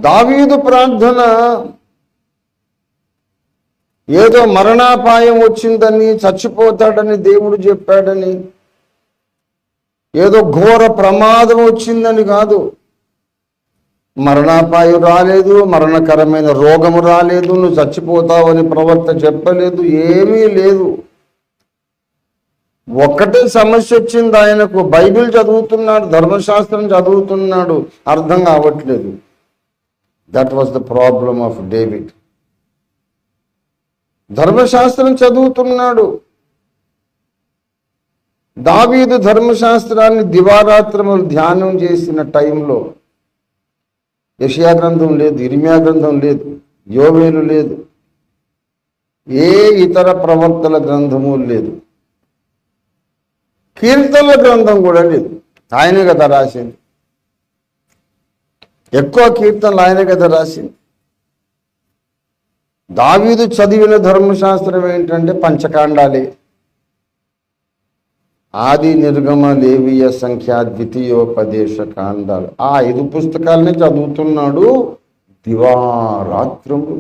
దావీదు ప్రార్థన ఏదో మరణాపాయం వచ్చిందని, చచ్చిపోతాడని దేవుడు చెప్పాడని, ఏదో ఘోర ప్రమాదం వచ్చిందని కాదు. మరణాపాయం రాలేదు, మరణకరమైన రోగము రాలేదు, నువ్వు చచ్చిపోతావని ప్రవక్త చెప్పలేదు, ఏమీ లేదు. ఒక్కటే సమస్య వచ్చింది ఆయనకు. బైబిల్ చదువుతున్నాడు, ధర్మశాస్త్రం చదువుతున్నాడు, అర్థం కావట్లేదు. That was the problem of David. ధర్మశాస్త్రం చదువుతున్నాడు. దావీదు ధర్మశాస్త్రాన్ని దివారాత్రములు ధ్యానం చేసిన టైంలో యెషయా గ్రంథం లేదు, ఇర్మీయా గ్రంథం లేదు, యోవేలు లేదు, ఏ ఇతర ప్రవక్తల గ్రంథము లేదు, కీర్తనల గ్రంథం కూడా లేదు. ఆయనే కదా రాసింది. ఎక్కువ కీర్తనలు ఆయనే కదా రాసింది. దావీదు చదివిన ధర్మశాస్త్రం ఏంటంటే పంచకాండాలే. ఆది, నిర్గమ, లేవియ, సంఖ్య, ద్వితీయోపదేశ కాండాలు, ఆ 5 పుస్తకాలనే చదువుతున్నాడు దివారాత్రము.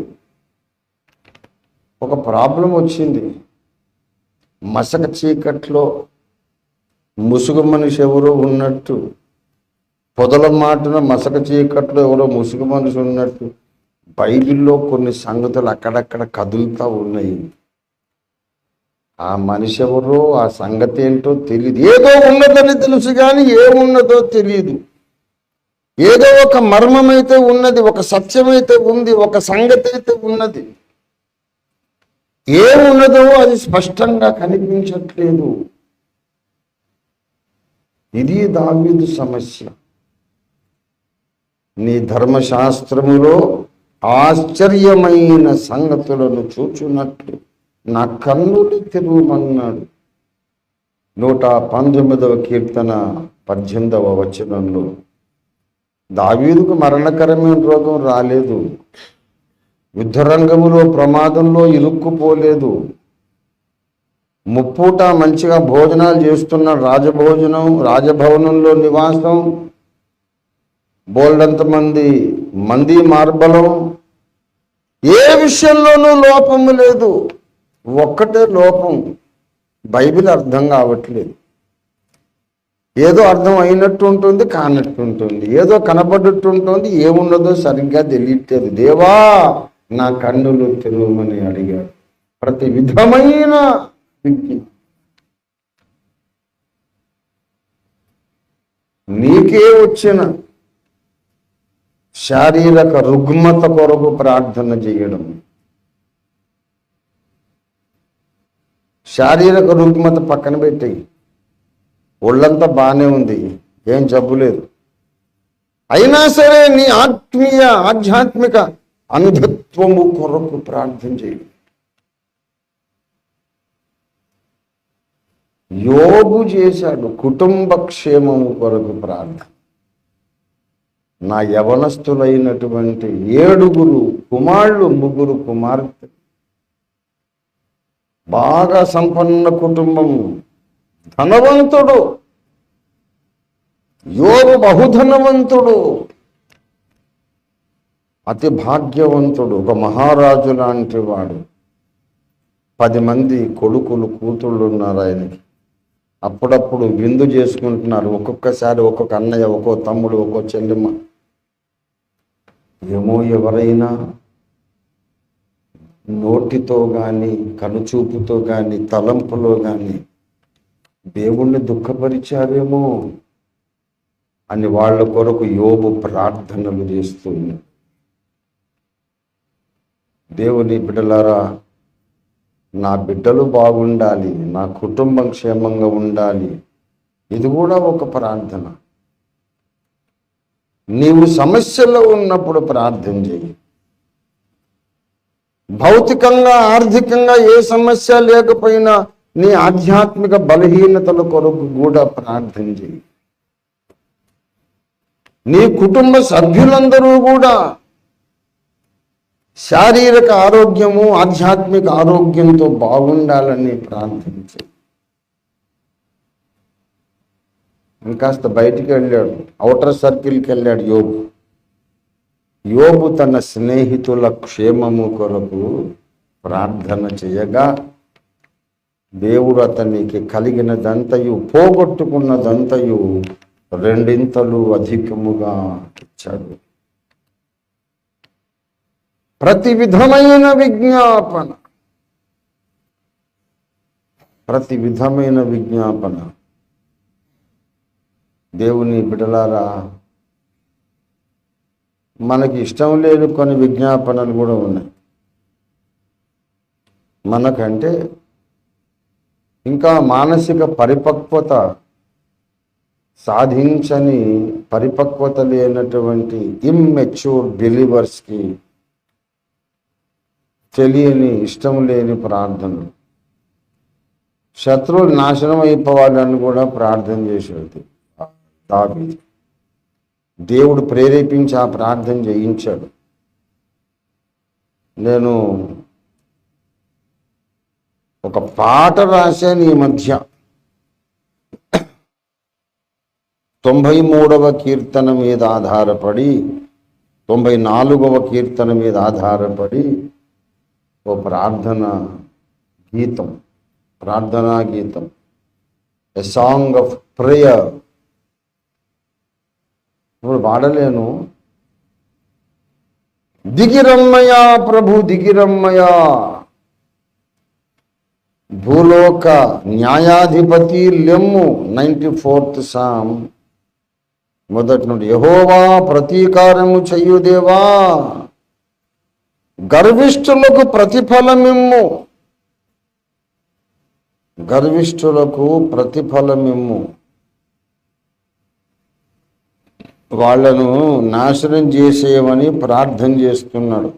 ఒక ప్రాబ్లం వచ్చింది. మసక చీకట్లో ముసుగు మనిషి ఎవరో ఉన్నట్టు, పొదల మాటన మసక చీకట్లో ఎవరో ముసుగు మనిషి ఉన్నట్టు బైబిల్లో కొన్ని సంగతులు అక్కడక్కడ కదులుతూ ఉన్నాయి. ఆ మనిషి ఎవరో, ఆ సంగతి ఏంటో తెలియదు. ఏదో ఉన్నదని తెలుసు కానీ ఏమున్నదో తెలియదు. ఏదో ఒక మర్మమైతే ఉన్నది, ఒక సత్యమైతే ఉంది, ఒక సంగతి అయితే ఉన్నది. ఏమున్నదో అది స్పష్టంగా కనిపించట్లేదు. ఇది దావీదు సమస్య. నీ ధర్మశాస్త్రములో ఆశ్చర్యమైన సంగతులను చూచున్నట్లు నా కన్నులు తెరువమన్నాడు. 119వ కీర్తన 18వ వచనంలో. దావీదుకు మరణకరమైన రోగం రాలేదు, యుద్ధరంగములో ప్రమాదంలో ఇరుక్కుపోలేదు, ముప్పూట మంచిగా భోజనాలు చేస్తున్నాడు, రాజభవనంలో నివాసం, బోల్డంత మంది మార్బలం, ఏ విషయంలోనూ లోపము లేదు. ఒక్కటే లోపం, బైబిల్ అర్థం కావట్లేదు. ఏదో అర్థం అయినట్టు ఉంటుంది, కానట్టు ఉంటుంది, ఏదో కనబడ్డట్టు ఉంటుంది, ఏమున్నదో సరిగ్గా తెలియట్లేదు. దేవా నా కన్నులు తెరువమని అడిగాడు. ప్రతి విధమైన నీకే వచ్చిన శారీరక రుగ్మత కొరకు ప్రార్థన చేయడం. శారీరక రుగ్మత పక్కన పెట్టి, ఒళ్ళంతా బాగానే ఉంది, ఏం జబ్బు లేదు, అయినా సరే నీ ఆధ్యాత్మిక అంధత్వము కొరకు ప్రార్థన చేయి. యోబు చేశాడు కుటుంబ క్షేమము కొరకు ప్రార్థన. నా యవనస్తులైనటువంటి 7 కుమారులు, 3 కుమార్తె, బాగా సంపన్న కుటుంబం, ధనవంతుడు. యోబు బహుధనవంతుడు, అతి భాగ్యవంతుడు, ఒక మహారాజు లాంటి వాడు. 10 మంది కొడుకులు, కూతుళ్ళు ఉన్నారు ఆయనకి. అప్పుడప్పుడు విందు చేసుకుంటున్నారు. ఒక్కొక్కసారి ఒక్కొక్క అన్నయ్య, ఒక్కో తమ్ముడు, ఒక్కో చెల్లెమ్మ. ఏమో ఎవరైనా నోటితో కానీ, కనుచూపుతో కానీ, తలంపులో కానీ దేవుణ్ణి దుఃఖపరిచారేమో అని వాళ్ళ కొరకు యోబు ప్రార్థనలు చేస్తుంది. దేవుని బిడ్డలారా, నా బిడ్డలు బాగుండాలి, నా కుటుంబం క్షేమంగా ఉండాలి, ఇది కూడా ఒక ప్రార్థన. నీవు సమస్యలో ఉన్నప్పుడు ప్రార్థన చేయి. భౌతికంగా, ఆర్థికంగా ఏ సమస్య లేకపోయినా నీ ఆధ్యాత్మిక బలహీనతల కొరకు కూడా ప్రార్థన చేయి. నీ కుటుంబ సభ్యులందరూ కూడా శారీరక ఆరోగ్యము, ఆధ్యాత్మిక ఆరోగ్యంతో బాగుండాలని ప్రార్థించు. ఇంకాస్త బయటికి వెళ్ళాడు, ఔటర్ సర్కిల్కి వెళ్ళాడు యోబు. యోబు తన స్నేహితుల క్షేమము కొరకు ప్రార్థన చేయగా దేవుడు అతనికి కలిగినదంతయు పోగొట్టుకున్నదంతయు రెండింతలు అధికముగా ఇచ్చాడు. ప్రతి విధమైన విజ్ఞాపన దేవుని బిడ్డలారా, మనకి ఇష్టం లేని కొన్ని విజ్ఞాపనలు కూడా ఉన్నాయి. మనకంటే ఇంకా మానసిక పరిపక్వత సాధించని, పరిపక్వత లేనటువంటి ఇమ్మెచ్యూర్ బిలీవర్స్కి తెలియని, ఇష్టం లేని ప్రార్థనలు. శత్రువులు నాశనం అయిపోవాలని కూడా ప్రార్థన చేసేది దావీదు. దేవుడు ప్రేరేపించి ఆ ప్రార్థన చేయించాడు. నేను ఒక పాట రాశాను ఈ మధ్య, 93వ కీర్తన మీద ఆధారపడి, 94వ కీర్తన మీద ఆధారపడి ఓ ప్రార్థనా గీతం, ఎ సాంగ్ ఆఫ్ ప్రేయర్. ఇప్పుడు పాడలేను. దిగిరమ్మయా ప్రభు దిగిరమ్మయా, భూలోక న్యాయాధిపతి లెమ్ము. 94th సామ్ మొదటి నుండి. యెహోవా ప్రతీకారము చెయ్యుదేవా, గర్విష్ఠులకు ప్రతిఫలమిమ్ము. గర్విష్ఠులకు ప్రతిఫలమిమ్ము. వాళ్లను నాశనం చేసేయమని ప్రార్థన చేస్తున్నాడు.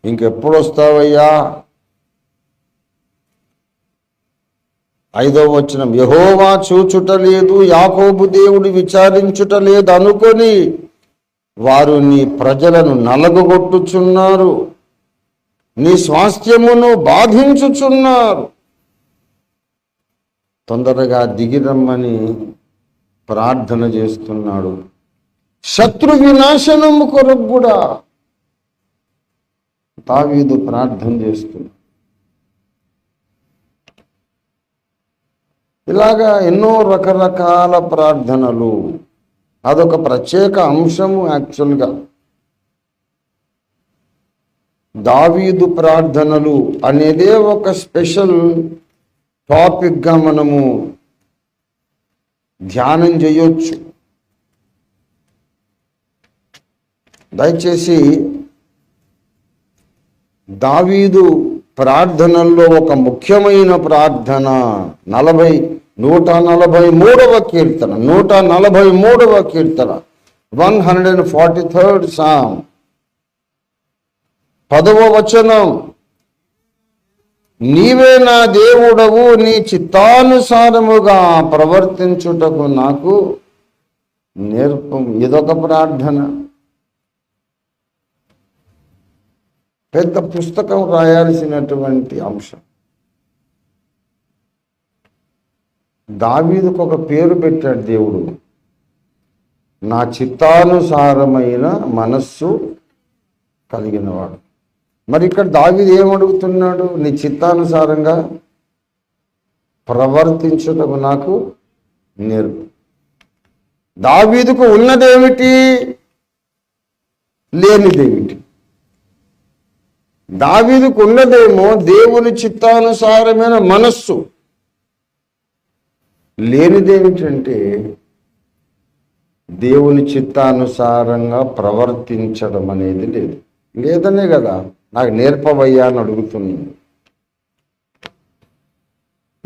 ఇంకెప్పుడు వస్తావయ్యా? 5వ వచనం, యెహోవా చూచుట లేదు, యాకోబు దేవుడు విచారించుట లేదు అనుకొని వారు నీ ప్రజలను నలగగొట్టుచున్నారు, నీ స్వాస్థ్యమును బాధించుచున్నారు. తొందరగా దిగిరమ్మని ప్రార్థన చేస్తున్నాడు. శత్రు వినాశనము కొరకు కూడా దావీదు ప్రార్థన చేస్తున్నాడు. ఇలాగా ఎన్నో రకరకాల ప్రార్థనలు. అదొక ప్రత్యేక అంశము. యాక్చువల్గా దావీదు ప్రార్థనలు అనేదే ఒక స్పెషల్ టాపిక్గా మనము ధ్యానం చేయొచ్చు. దయచేసి దావీదు ప్రార్థనల్లో ఒక ముఖ్యమైన ప్రార్థన 143వ కీర్తన 143th సామ్ 10వ వచనం, నీవే నా దేవుడవు, నీ చిత్తానుసారముగా ప్రవర్తించుటకు నాకు నేర్పము. ఇదొక ప్రార్థన. పెద్ద పుస్తకం రాయాల్సినటువంటి అంశం. దావీదుకు ఒక పేరు పెట్టాడు దేవుడు, నా చిత్తానుసారమైన మనస్సు కలిగినవాడు. మరి ఇక్కడ దావీదు ఏమడుగుతున్నాడు? నీ చిత్తానుసారంగా ప్రవర్తించుటకు నాకు నేర్పు. దావీదుకు ఉన్నదేమిటి, లేనిదేమిటి? దావీదుకు ఉన్నదేమో దేవుని చిత్తానుసారమైన మనస్సు. లేనిదేమిటంటే దేవుని చిత్తానుసారంగా ప్రవర్తించడం అనేది లేదు. లేదనే కదా నాకు నేర్పవయ్యా అని అడుగుతున్నాను.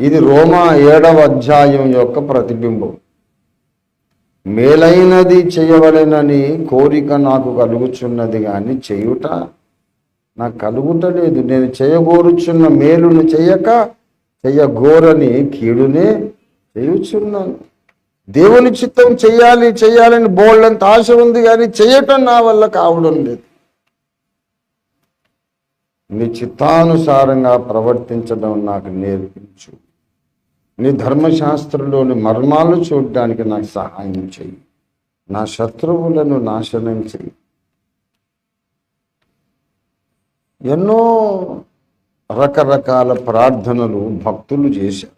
ఇది రోమా 7వ అధ్యాయం యొక్క ప్రతిబింబం. మేలైనది చేయవలెనని కోరిక నాకు కలుగుచున్నది, కానీ చేయుట నాకు కలుగుటలేదు. నేను చేయగోరుచున్న మేలును చేయగోరని కీడునే చేయుచున్నాను. దేవుని చిత్తం చేయాలని బోల్డంత ఆశ ఉంది, కానీ చేయటం నా వల్ల కావడం లేదు. నీ చిత్తానుసారంగా ప్రవర్తించడం నాకు నేర్పించు. నీ ధర్మశాస్త్రంలోని మర్మాలు చూడడానికి నాకు సహాయం చెయ్యి. నా శత్రువులను నాశనం చెయ్యి. ఎన్నో రకరకాల ప్రార్థనలు భక్తులు చేశారు.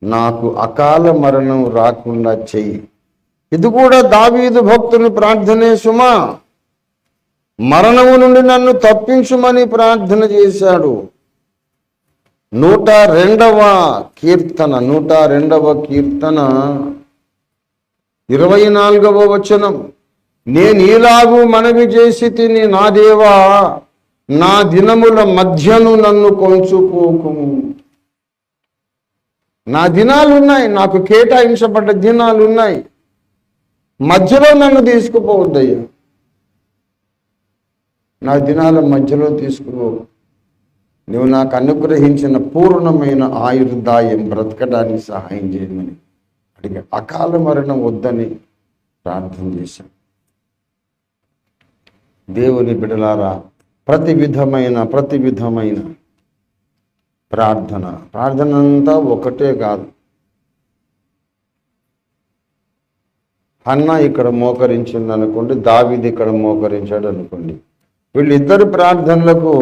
నాకు అకాల మరణం రాకుండా చెయ్యి. ఇది కూడా దావీదు భక్తుని ప్రార్థనే సుమా. మరణము నుండి నన్ను తప్పించుమని ప్రార్థన చేశాడు. 102వ కీర్తన 24వ వచనం. నేను ఈలాగు మనవి చేసి తిని, నా దేవా నా దినముల మధ్యను నన్ను కొంచుకోకుము. నా దినాలున్నాయి, నాకు కేటాయించబడ్డ దినాలున్నాయి, మధ్యలో నన్ను తీసుకుపోవద్దయ్యా. నా దినాల మధ్యలో తీసుకుపో. నువ్వు నాకు అనుగ్రహించిన పూర్ణమైన ఆయుర్దాయం బ్రతకడానికి సహాయం చేయమని అడిగా. అకాల మరణం వద్దని ప్రార్థన చేశాను. దేవుని బిడ్డలారా, ప్రతి విధమైన ప్రార్థన అంతా ఒకటే కాదు. హన్న ఇక్కడ మోకరించింది అనుకోండి, దావీదు ఇక్కడ మోకరించాడు అనుకోండి. వీళ్ళిద్దరు ప్రార్థనలకు,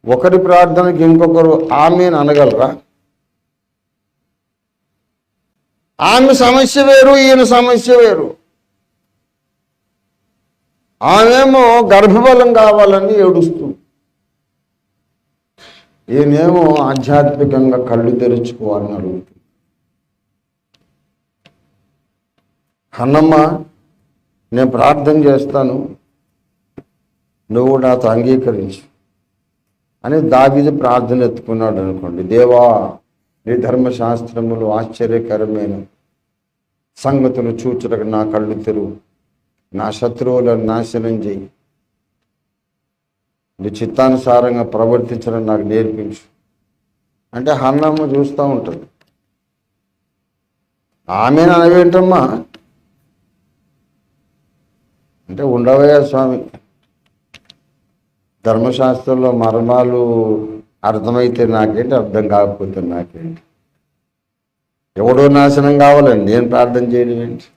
ఒకరి ప్రార్థనకి ఇంకొకరు ఆమెను అనగలరా? ఆమె సమస్య వేరు, ఈయన సమస్య వేరు. ఆమెమో గర్భఫలం కావాలని ఏడుస్తుంది, ఈయనేమో ఆధ్యాత్మికంగా కళ్ళు తెరుచుకోవాలని అడుగుతుంది. అన్నమ్మ, నేను ప్రార్థన చేస్తాను, నువ్వు నాతో అంగీకరించు అని దావీదు ప్రార్థన ఎత్తుకున్నాడు అనుకోండి. దేవా, నీ ధర్మశాస్త్రములు ఆశ్చర్యకరమైన సంగతులు చూచుటకు నా కళ్ళు తెరువు, నా శత్రువులను నాశనం చేయి, నీ చిత్తానుసారంగా ప్రవర్తించడం నాకు నేర్పించు అంటే హన్నమ్మ చూస్తూ ఉంటుంది. ఆమెను అనవేంటమ్మా అంటే, ఉండవయ్యా స్వామి, ధర్మశాస్త్రంలో మర్మాలు అర్థమైతే నాకేంటి, అర్థం కాకపోతే నాకేంటి, ఎవడో నాశనం కావాలండి నేను ప్రార్థన చేయడం ఏంటి?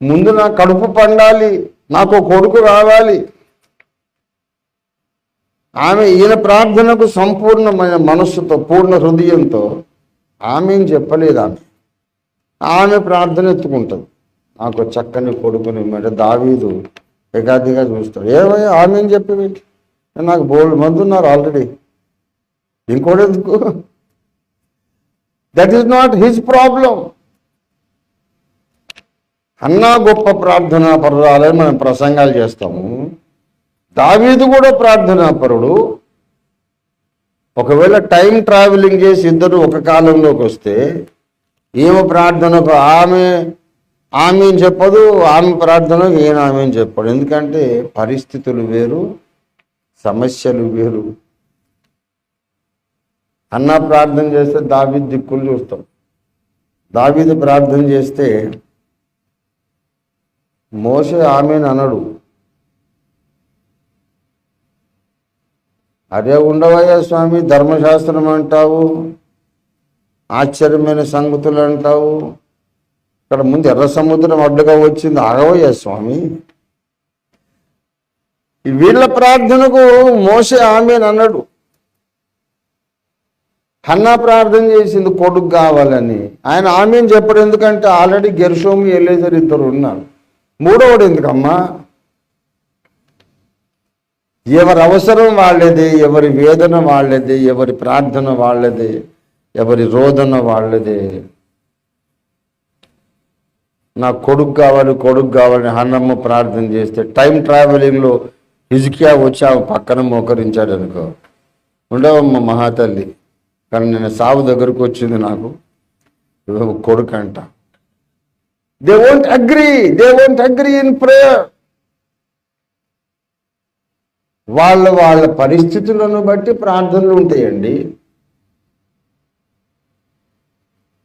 ముందు నా కడుపు పండాలి, నాకు కొడుకు రావాలి. ఆమె ఈయన ప్రార్థనకు సంపూర్ణమైన మనస్సుతో, పూర్ణ హృదయంతో ఆమె చెప్పలేదు. ఆమె ప్రార్థన ఎత్తుకుంటుంది, నాకు చక్కని కొడుకుని. మరి దావీదు ఎగాదిగా చూస్తాడు. ఏమయ్యా ఆమె చెప్పి, నాకు బోల్డ్ మంది ఉన్నారు ఆల్రెడీ, ఇంకోటి ఎందుకు? That is not his problem. అన్నా గొప్ప ప్రార్థనా పరురాలని మనం ప్రసంగాలు చేస్తాము. దావీదు కూడా ప్రార్థనా పరుడు. ఒకవేళ టైం ట్రావెలింగ్ చేసి ఇద్దరు ఒక కాలంలోకి వస్తే, ఈమె ప్రార్థనకు ఆమె చెప్పదు, ఆమె ప్రార్థనకు ఈయన ఆమె చెప్పడు. ఎందుకంటే పరిస్థితులు వేరు, సమస్యలు వేరు. అన్న ప్రార్థన చేస్తే దావీదు దిక్కులు చూస్తాం. దావీదు ప్రార్థన చేస్తే మోషే ఆమెను అనడు. అదే ఉండవయ్యా స్వామి, ధర్మశాస్త్రం అంటావు, ఆశ్చర్యమైన సంగతులు అంటావు, ఇక్కడ ముందు ఎర్ర సముద్రం అడ్డుగా వచ్చింది, ఆగవయ్యా స్వామి. వీళ్ళ ప్రార్థనకు మోషే ఆమెను అన్నాడు. హన్నా ప్రార్థన చేసింది కొడుకు కావాలని, ఆయన ఆమెను చెప్పడు. ఎందుకంటే ఆల్రెడీ గెర్షోము ఎలేజర్ ఇద్దరు ఉన్నారు. మూడవడు ఎందుకమ్మా? ఎవరి అవసరం వాళ్ళదే, ఎవరి వేదన వాళ్ళదే, ఎవరి ప్రార్థన వాళ్ళదే, ఎవరి రోదన వాళ్ళదే. నాకు కొడుకు కావాలని హన్నమ్మ ప్రార్థన చేస్తే, టైం ట్రావెలింగ్లో హిజ్కియా వచ్చి ఆమె పక్కన మోకరించాడు అనుకో, ఉండవమ్మ మహాతల్లి, కానీ నేను సావు దగ్గరకు వచ్చింది, నాకు కొడుకు అంట. They won't agree in prayer. వాళ్ళ పరిస్థితులను బట్టి ప్రార్థనలు ఉంటాయండి.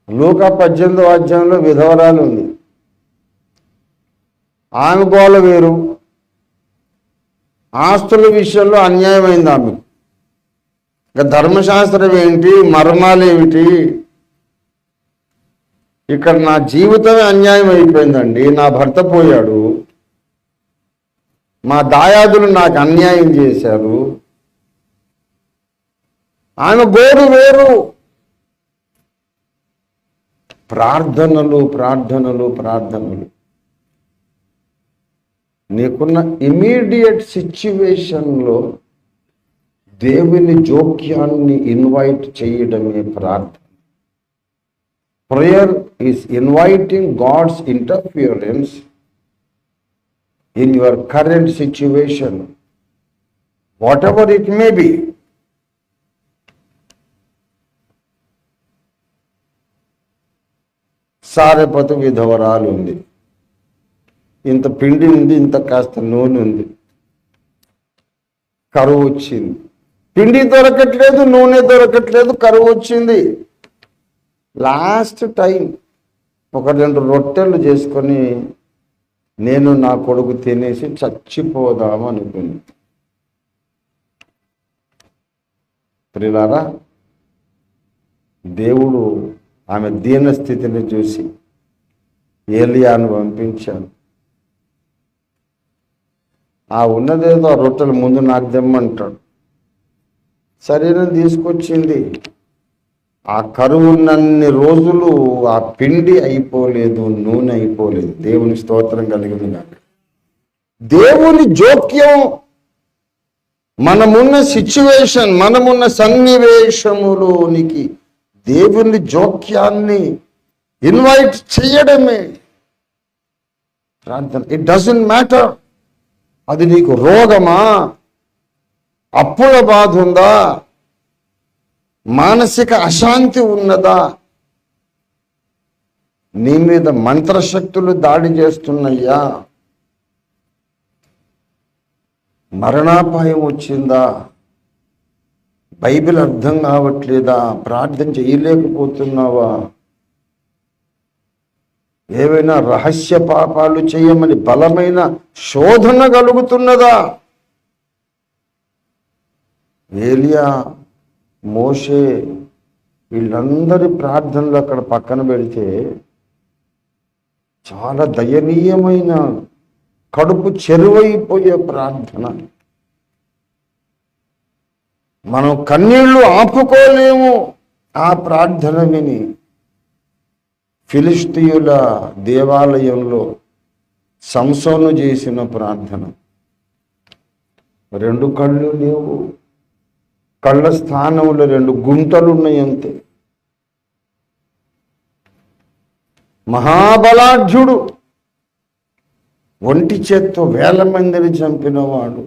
లూకా 18వ అధ్యాయంలో విధవరాలు ఉంది. ఆమె గోల వేరు, ఆస్తుల విషయంలో అన్యాయమైంది ఆమె. ఇక ధర్మశాస్త్రం ఏంటి, మర్మాలు ఏమిటి, ఇక్కడ నా జీవితమే అన్యాయం అయిపోయిందండి. నా భర్త పోయాడు, మా దాయాదులు నాకు అన్యాయం చేశారు, ఆమె గోడు వేరు. ప్రార్థనలు ప్రార్థనలు ప్రార్థనలు. నీకున్న ఇమీడియట్ సిచ్యువేషన్లో దేవుని జోక్యాన్ని ఇన్వైట్ చేయడమే ప్రార్థన. Prayer is inviting God's interference in your current situation, whatever it may be. సారెపతు విధవరాలు ఉంది, ఇంత పిండి ఉంది, ఇంత కాస్త నూనె ఉంది, కరువు వచ్చింది. పిండి దొరకట్లేదు, నూనె దొరకట్లేదు, కరువు వచ్చింది. లాస్ట్ టైం ఒక 2 రొట్టెలు చేసుకొని నేను నా కొడుకు తినేసి చచ్చిపోదాం అనుకుంది. ప్రియులారా, దేవుడు ఆమె దీన స్థితిని చూసి ఏలియాను పంపించాను. ఆ ఉన్నదేదో ఆ రొట్టెలు ముందు నాకు తెమ్మంటాడు. శరీరం తీసుకొచ్చింది. ఆ కరువున్నన్ని రోజులు ఆ పిండి అయిపోలేదు, నూనె అయిపోలేదు. దేవుని స్తోత్రం కలిగింది నాకు. దేవుని జోక్యం, మనమున్న సిచ్యువేషన్, మనమున్న సన్నివేశములోనికి దేవుని జోక్యాన్ని ఇన్వైట్ చేయడమే ప్రార్థన. ఇట్ డజంట్ మ్యాటర్ అది నీకు రోగమా, అప్పుల బాధ ఉందా, మానసిక అశాంతి ఉన్నదా, నీ మీద మంత్రశక్తులు దాడి చేస్తున్నాయ్యా, మరణాపాయం వచ్చిందా, బైబిల్ అర్థం కావట్లేదా, ప్రార్థన చేయలేకపోతున్నావా, ఏవైనా రహస్య పాపాలు చేయమని బలమైన శోధన కలుగుతున్నదా? ఏలియా, మోషే వీళ్ళందరి ప్రార్థనలు అక్కడ పక్కన పెడితే చాలా దయనీయమైన, కడుపు చెరువైపోయే ప్రార్థన. మనం కన్నీళ్లు ఆపుకోలేము ఆ ప్రార్థన విని. ఫిలిష్తీయుల దేవాలయంలో సంసోను చేసిన ప్రార్థన. 2 కళ్ళు లేవు, కళ్ళ స్థానంలో 2 గుంటలు ఉన్నాయి అంతే. మహాబలాఢ్యుడు, ఒంటి చేత్తో 1000 మందిని చంపినవాడు,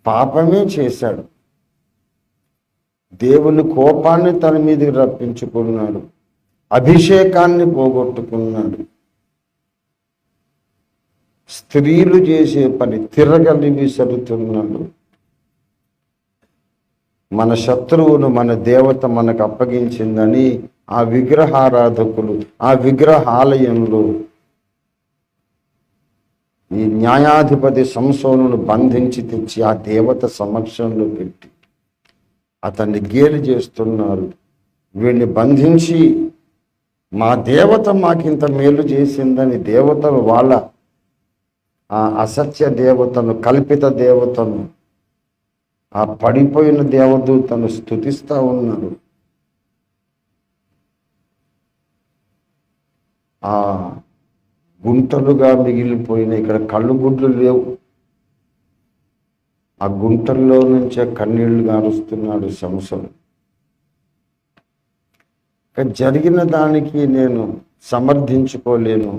పాపమే చేశాడు. దేవుని కోపాన్ని తన మీదకి రప్పించుకున్నాడు, అభిషేకాన్ని పోగొట్టుకున్నాడు. స్త్రీలు చేసే పని తిరగలి విసరుతున్నాడు. మన శత్రువును మన దేవత మనకు అప్పగించిందని ఆ విగ్రహారాధకులు ఆ విగ్రహాలయంలో ఈ న్యాయాధిపతి సంసోనును బంధించి తెచ్చి ఆ దేవత సమక్షంలో పెట్టి అతన్ని గేలి చేస్తున్నారు. వీడిని బంధించి మా దేవత మాకింత మేలు చేసిందని దేవతను, వాళ్ళ ఆ అసత్య దేవతను, కల్పిత దేవతను, ఆ పడిపోయిన దేవదూతను స్తుతిస్తూ ఉన్నారు. ఆ గుంటలుగా మిగిలిపోయిన, ఇక్కడ కళ్ళు గుడ్లు లేవు, ఆ గుంటల్లో నుంచే కన్నీళ్లు గారుస్తున్నాడు సంసోను. జరిగిన దానికి నేను సమర్థించుకోలేను.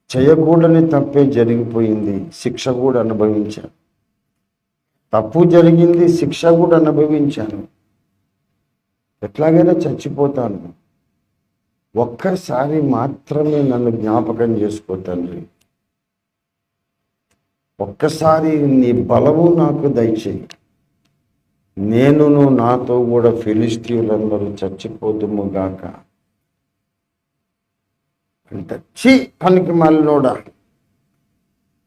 చేయకూడని తప్పే జరిగిపోయింది, శిక్ష కూడా అనుభవించాను. తప్పు జరిగింది, శిక్ష కూడా అనుభవించాను. ఎట్లాగైనా చచ్చిపోతాను. ఒక్కసారి మాత్రమే నన్ను జ్ఞాపకం చేసుకో తండ్రి. ఒక్కసారి నీ బలము నాకు దయచేయి. నేనును నాతో కూడా ఫిలిష్తీయులందరూ చచ్చిపోదుము గాక. అంటే పనికి మళ్ళోడా.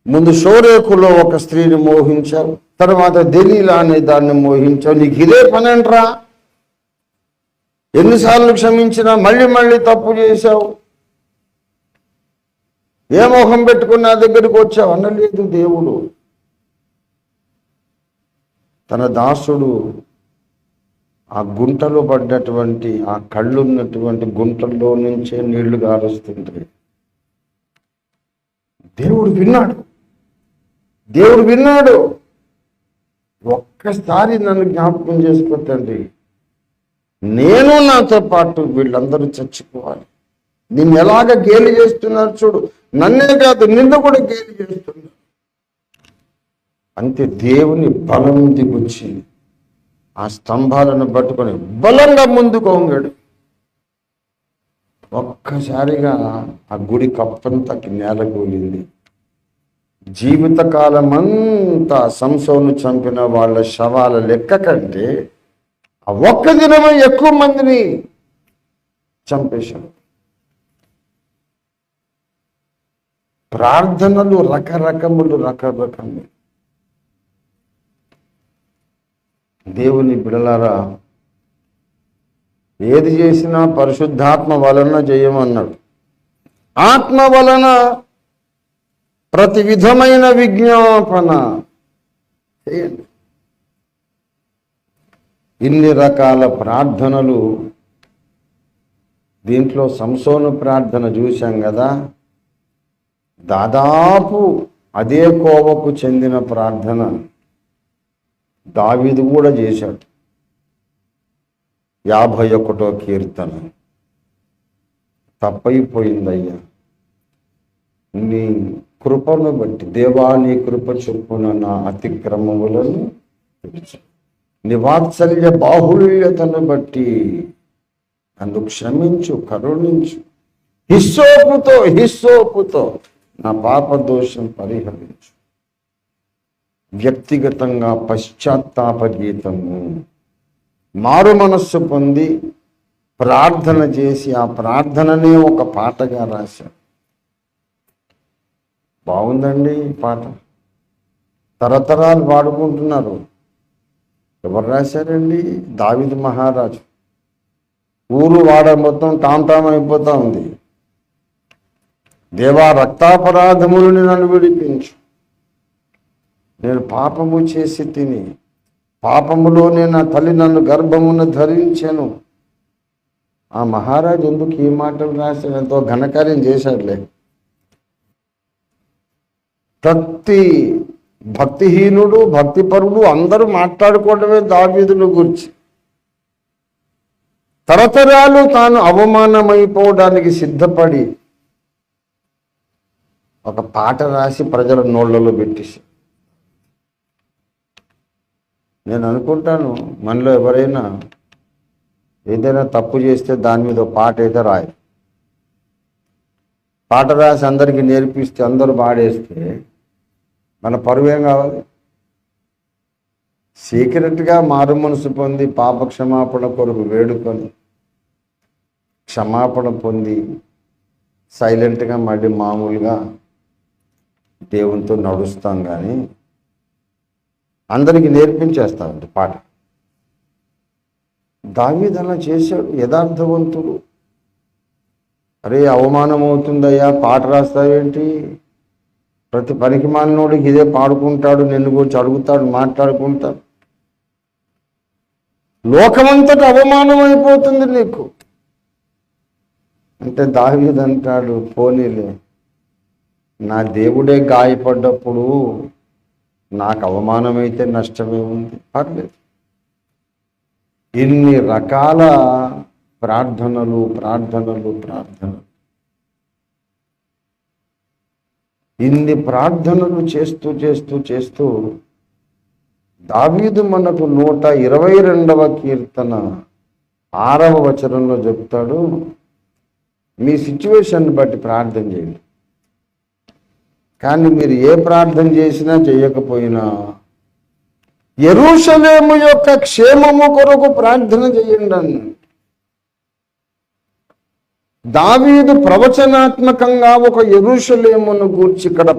ముందు షోరేకులో ఒక స్త్రీని మోహించావు, తర్వాత దెలీలా అనే దాన్ని మోహించావు. నీకు ఇదే పని అంటరా? ఎన్నిసార్లు క్షమించినా మళ్ళీ మళ్ళీ తప్పు చేశావు, ఏ మోహం పెట్టుకుని నా దగ్గరికి వచ్చావు అనలేదు దేవుడు. తన దాసుడు ఆ గుంటలో పడ్డటువంటి ఆ కళ్ళున్నటువంటి గుంటల్లో నుంచే నీళ్లు గారుస్తుంటాయి. దేవుడు విన్నాడు. ఒక్కసారి నన్ను జ్ఞాపకం చేసుకోతండి, నేను నాతో పాటు వీళ్ళందరూ చచ్చిపోవాలి. నిన్ను ఎలాగ గేలి చేస్తున్నారు చూడు, నన్నే కాదు నిన్ను కూడా గేలి చేస్తున్నారు. అంతే, దేవుని బలం దిగుచ్చి ఆ స్తంభాలను పట్టుకొని బలంగా ముందుకు వంగాడు. ఒక్కసారిగా ఆ గుడి కప్పంతా నేలకూలింది. జీవితకాలమంతా సంసోను చంపిన వాళ్ళ శవాల లెక్క కంటే ఆ ఒక్క దినమే ఎక్కువ మందిని చంపేశాడు. ప్రార్థనలు రకరకములు. దేవుని బిడలారా, ఏది చేసినా పరిశుద్ధాత్మ వలన చేయమన్నాడు. ఆత్మ వలన ప్రతి విధమైన విజ్ఞాపన చేయండి. ఇన్ని రకాల ప్రార్థనలు. దీంట్లో సంసోను ప్రార్థన చూశాం కదా, దాదాపు అదే కోవకు చెందిన ప్రార్థన దావీదు కూడా చేశాడు. 51వ కీర్తన. తప్పైపోయిందయ్యా, నీ కృపను బట్టి, దేవా నీ కృప చొప్పున నా అతిక్రమములను నీ వాత్సల్య బాహుళ్యతను బట్టి నన్ను క్షమించు, కరుణించు. హిస్సోపుతో నా పాప దోషం పరిహరించు. వ్యక్తిగతంగా పశ్చాత్తాప గీతము, మారు మనస్సు పొంది ప్రార్థన చేసి ఆ ప్రార్థననే ఒక పాటగా రాశాడు. బాగుందండి ఈ పాట, తరతరాలు పాడుకుంటున్నారు. ఎవరు రాశారండి? దావీదు మహారాజు. ఊరు వాడ మొత్తం టామ్ అయిపోతా ఉంది. దేవా, రక్తాపరాధములని నన్ను విడిపించు, నేను పాపము చేసి తిని, పాపములోనే నా తల్లి నన్ను గర్భమును ధరించెను. ఆ మహారాజు ఎందుకు ఈ మాటలు రాశాడు? ఎంతో ఘనకార్యం చేశాడులే. ప్రతి భక్తిహీనుడు, భక్తిపరుడు అందరూ మాట్లాడుకోవడమే దావీదుల గురించి. తరతరాలు తాను అవమానమైపోవడానికి సిద్ధపడి ఒక పాట రాసి ప్రజల నోళ్లలో పెట్టేసి. నేను అనుకుంటాను, మనలో ఎవరైనా ఏదైనా తప్పు చేస్తే దాని మీద పాట అయితే రాయి, పాట రాసి అందరికీ నేర్పిస్తే అందరూ పాడేస్తే మన పరువేం కావాలి? సీక్రెట్గా మారు మనసు పొంది పాప క్షమాపణ కొరకు వేడుకొని క్షమాపణ పొంది సైలెంట్గా మళ్ళీ మామూలుగా దేవునితో నడుస్తాం. కానీ అందరికీ నేర్పించేస్తామండి పాట. దావీదు అలా చేశాడు, యథార్థవంతుడు. అరే, అవమానం అవుతుందయ్యా, పాట రాస్తావేంటి? ప్రతి పనికి మాలినోడికి ఇదే పాడుకుంటాడు, నిన్ను గురించి అడుగుతాడు, మాట్లాడుకుంటాడు. లోకమంతటి అవమానం అయిపోతుంది నీకు అంటే దావీదు అంటాడు, పోనీలే, నా దేవుడే గాయపడ్డప్పుడు నాకు అవమానమైతే నష్టమే ఉంది, పర్లేదు. ఇన్ని రకాల ప్రార్థనలు. ఇన్ని ప్రార్థనలు చేస్తూ దావీదు మనకు 122వ కీర్తన 6వ వచనంలో చెప్తాడు, మీ సిచ్యువేషన్ బట్టి ప్రార్థన చేయండి. కానీ మీరు ఏ ప్రార్థన చేసినా చేయకపోయినా యెరూషలేము యొక్క క్షేమము కొరకు ప్రార్థన చేయండి అన్నాడు. దావీదు ప్రవచనాత్మకంగా ఒక యెరూషలేమును గూర్చి ఇక్కడ